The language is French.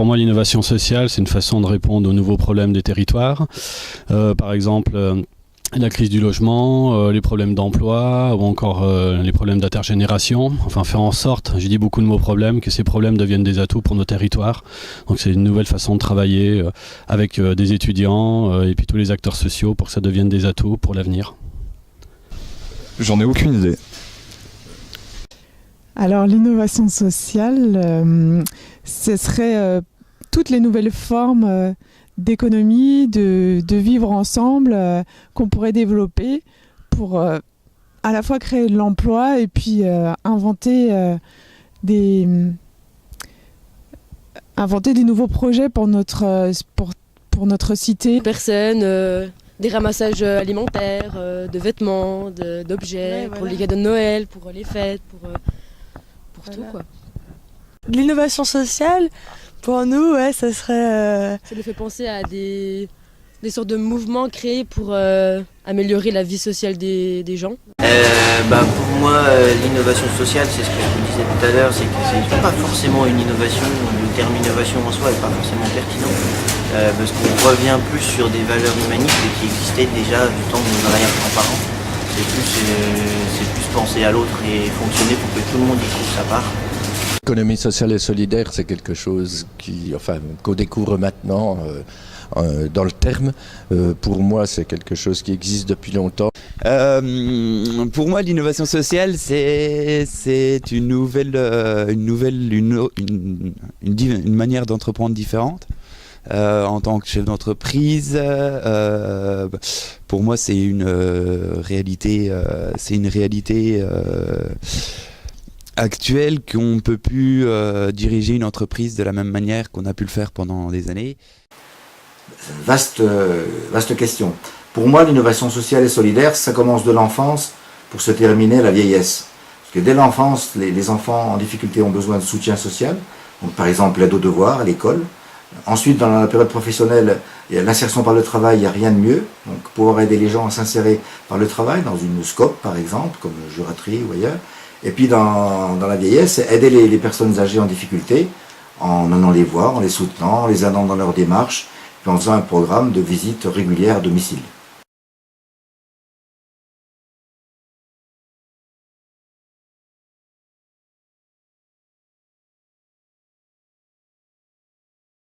moi, l'innovation sociale, c'est une façon de répondre aux nouveaux problèmes des territoires. Par exemple, la crise du logement, les problèmes d'emploi ou encore les problèmes d'intergénération. Enfin, faire en sorte, j'ai dit beaucoup de mots problèmes, que ces problèmes deviennent des atouts pour nos territoires. Donc c'est une nouvelle façon de travailler avec des étudiants et puis tous les acteurs sociaux pour que ça devienne des atouts pour l'avenir. J'en ai aucune idée. Alors l'innovation sociale, ce serait toutes les nouvelles formes d'économie, de vivre ensemble qu'on pourrait développer pour à la fois créer de l'emploi et puis inventer des nouveaux projets pour notre cité. Personnes, des ramassages alimentaires, de vêtements, d'objets, Ouais, voilà. pour les cadeaux de Noël, pour les fêtes, pour tout quoi. L'innovation sociale, pour nous, ouais, ça serait... Ça nous fait penser à des sortes de mouvements créés pour améliorer la vie sociale des gens. Pour moi, l'innovation sociale, c'est ce que je vous disais tout à l'heure, c'est que c'est pas forcément une innovation, le terme innovation en soi n'est pas forcément pertinent, parce qu'on revient plus sur des valeurs humanistes qui existaient déjà du temps de nos arrière-grands-parents. C'est plus penser à l'autre et fonctionner pour que tout le monde y trouve sa part. L'économie sociale et solidaire, c'est quelque chose qu'on découvre maintenant dans le terme. Pour moi, c'est quelque chose qui existe depuis longtemps. Pour moi, l'innovation sociale, c'est une manière d'entreprendre différente. En tant que chef d'entreprise, pour moi, c'est une réalité actuelle qu'on ne peut plus diriger une entreprise de la même manière qu'on a pu le faire pendant des années. Vaste question. Pour moi, l'innovation sociale et solidaire, ça commence de l'enfance pour se terminer à la vieillesse. Parce que dès l'enfance, les enfants en difficulté ont besoin de soutien social. Donc, par exemple, l'aide aux devoirs à l'école. Ensuite, dans la période professionnelle, l'insertion par le travail, il n'y a rien de mieux. Donc, pouvoir aider les gens à s'insérer par le travail, dans une SCOP par exemple, comme Juraterie ou ailleurs. Et puis dans la vieillesse, aider les personnes âgées en difficulté, en allant les voir, en les soutenant, en les aidant dans leur démarche, puis en faisant un programme de visite régulière à domicile.